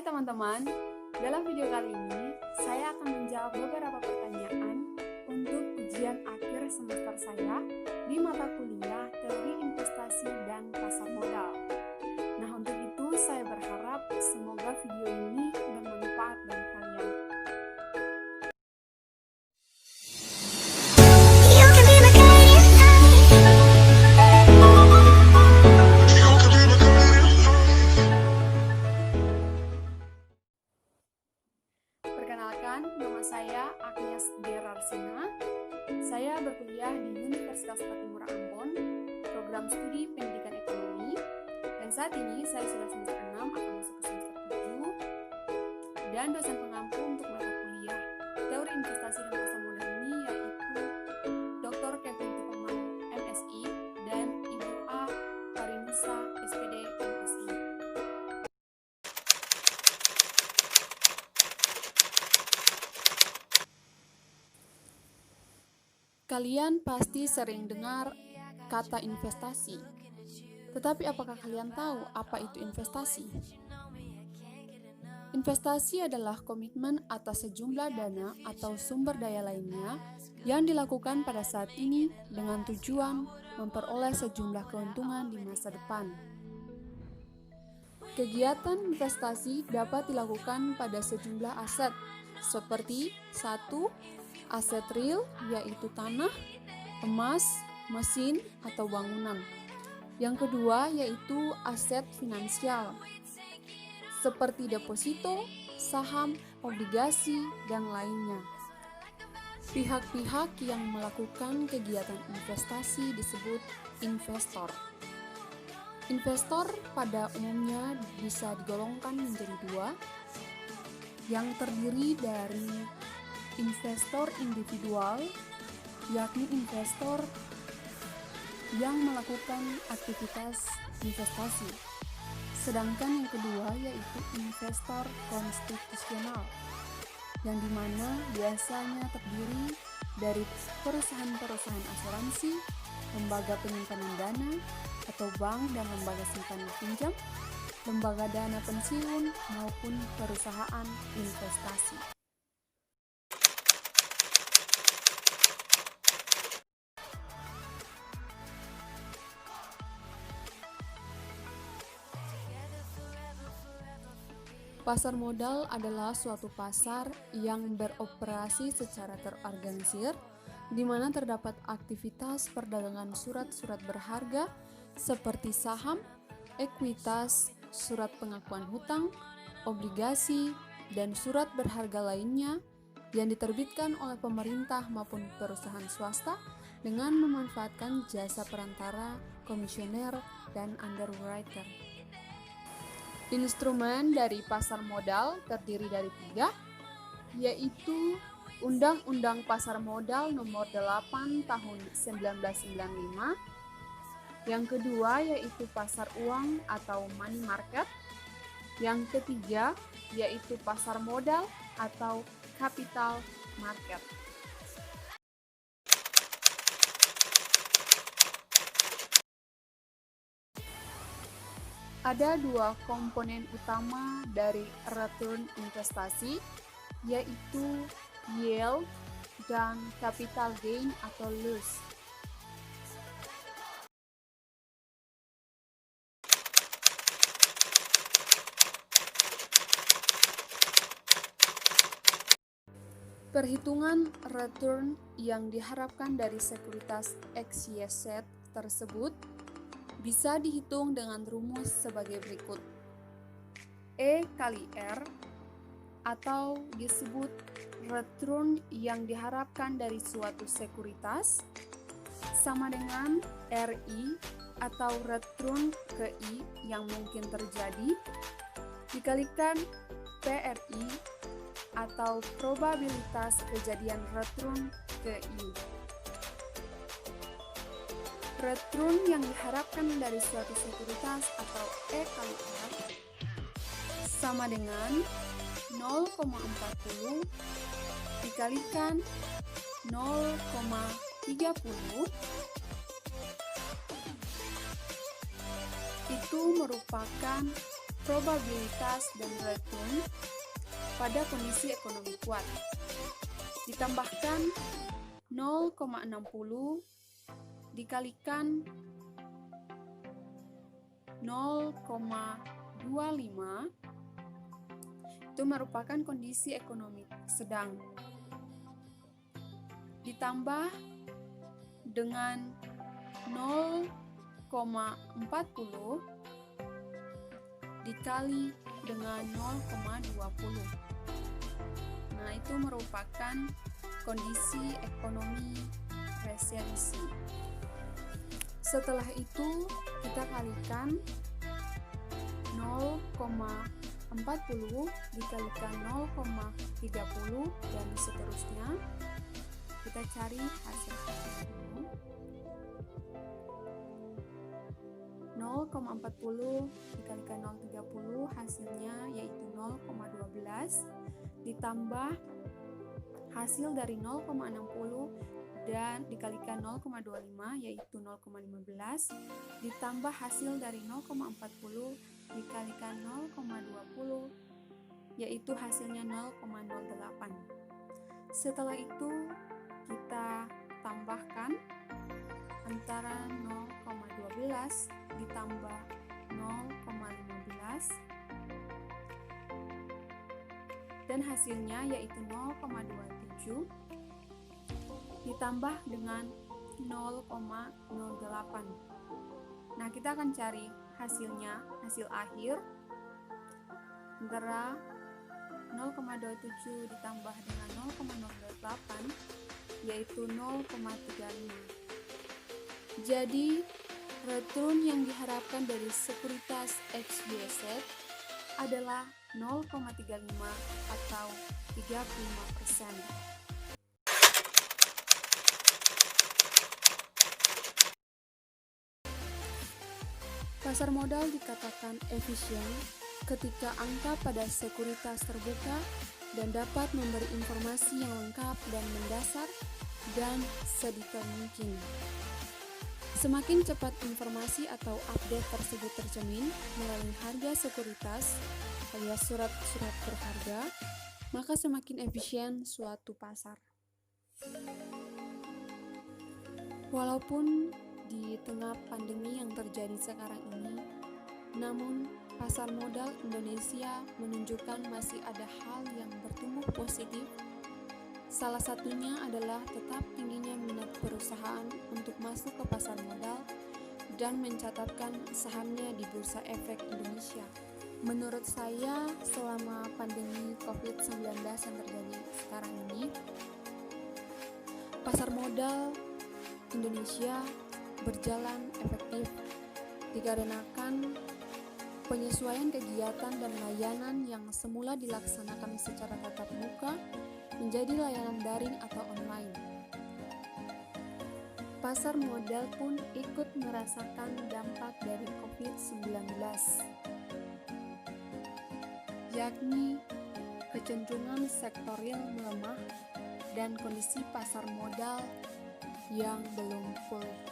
Hai teman-teman, dalam video kali ini saya akan menjawab beberapa pertanyaan untuk ujian akhir semester saya di mata kuliah Teori Investasi dan Pasar Modal. Nah, untuk itu saya berharap semoga video ini bermanfaat bagi kalian. Perkenalkan, nama saya Agnes Gerarsina. Saya berkuliah di Universitas Patimura Ambon, program studi Pendidikan Ekonomi. Dan saat ini saya sudah semester 6, akan masuk ke semester 7. Dan dosen pengampu untuk mata kuliah Teori Investasi dan Pasar Modal ini yaitu Dr. Kevin Tupamau, MSI, dan Ibu A. Parinusa, SPD, MSI. Kalian pasti sering dengar kata investasi. Tetapi apakah kalian tahu apa itu investasi? Investasi adalah komitmen atas sejumlah dana atau sumber daya lainnya yang dilakukan pada saat ini dengan tujuan memperoleh sejumlah keuntungan di masa depan. Kegiatan investasi dapat dilakukan pada sejumlah aset seperti 1. Aset real, yaitu tanah, emas, mesin, atau bangunan. Yang kedua, yaitu aset finansial, seperti deposito, saham, obligasi, dan lainnya. Pihak-pihak yang melakukan kegiatan investasi disebut investor. Investor pada umumnya bisa digolongkan menjadi dua, yang terdiri dari investor individual, yakni investor yang melakukan aktivitas investasi. Sedangkan yang kedua yaitu investor konstitusional, yang dimana biasanya terdiri dari perusahaan-perusahaan asuransi, lembaga penyimpanan dana, atau bank dan lembaga simpanan pinjam, lembaga dana pensiun, maupun perusahaan investasi. Pasar modal adalah suatu pasar yang beroperasi secara terorganisir, di mana terdapat aktivitas perdagangan surat-surat berharga seperti saham, ekuitas, surat pengakuan hutang, obligasi, dan surat berharga lainnya yang diterbitkan oleh pemerintah maupun perusahaan swasta dengan memanfaatkan jasa perantara, komisioner, dan underwriter. Instrumen dari pasar modal terdiri dari 3, yaitu Undang-Undang Pasar Modal Nomor 8 Tahun 1995. Yang kedua yaitu pasar uang atau money market. Yang ketiga yaitu pasar modal atau capital market. Ada 2 komponen utama dari return investasi, yaitu yield dan capital gain atau loss. Perhitungan return yang diharapkan dari sekuritas XYZ tersebut bisa dihitung dengan rumus sebagai berikut. E kali R, atau disebut return yang diharapkan dari suatu sekuritas, sama dengan RI atau return ke I yang mungkin terjadi, dikalikan PRI atau probabilitas kejadian return ke I. Return yang diharapkan dari suatu sekuritas atau E kali R sama dengan 0,40 dikalikan 0,30 itu merupakan probabilitas dan return pada kondisi ekonomi kuat. Ditambahkan 0,60 dikalikan 0,25 itu merupakan kondisi ekonomi sedang. Ditambah dengan 0,40 dikali dengan 0,20. Nah, itu merupakan kondisi ekonomi resesi. Setelah itu, kita kalikan 0,40 dikalikan 0,30 dan seterusnya. Kita cari hasilnya. 0,40 dikalikan 0,30 hasilnya yaitu 0,12 ditambah hasil dari 0,60 dan dikalikan 0,25 yaitu 0,15 ditambah hasil dari 0,40 dikalikan 0,20 yaitu hasilnya 0,08. Setelah itu kita tambahkan antara 0,12 ditambah 0,15 dan hasilnya yaitu 0,27 ditambah dengan 0,08. Nah, kita akan cari hasilnya, hasil akhir antara 0,27 ditambah dengan 0,08 yaitu 0,35. Jadi, return yang diharapkan dari sekuritas XYZ adalah 0,35 atau 35%. Pasar modal dikatakan efisien ketika angka pada sekuritas terbuka dan dapat memberi informasi yang lengkap dan mendasar dan sedetail mungkin. Semakin cepat informasi atau update tersebut tercermin melalui harga sekuritas alias surat-surat berharga, maka semakin efisien suatu pasar. Walaupun di tengah pandemi yang terjadi sekarang ini, namun pasar modal Indonesia menunjukkan masih ada hal yang bertumbuh positif. Salah satunya adalah tetap tingginya minat perusahaan untuk masuk ke pasar modal dan mencatatkan sahamnya di Bursa Efek Indonesia. Menurut saya, selama pandemi COVID-19 yang terjadi sekarang ini, pasar modal Indonesia berjalan efektif dikarenakan penyesuaian kegiatan dan layanan yang semula dilaksanakan secara tatap muka menjadi layanan daring atau online. Pasar modal pun ikut merasakan dampak dari COVID-19, yakni kecenderungan sektor real melemah dan kondisi pasar modal yang belum pulih.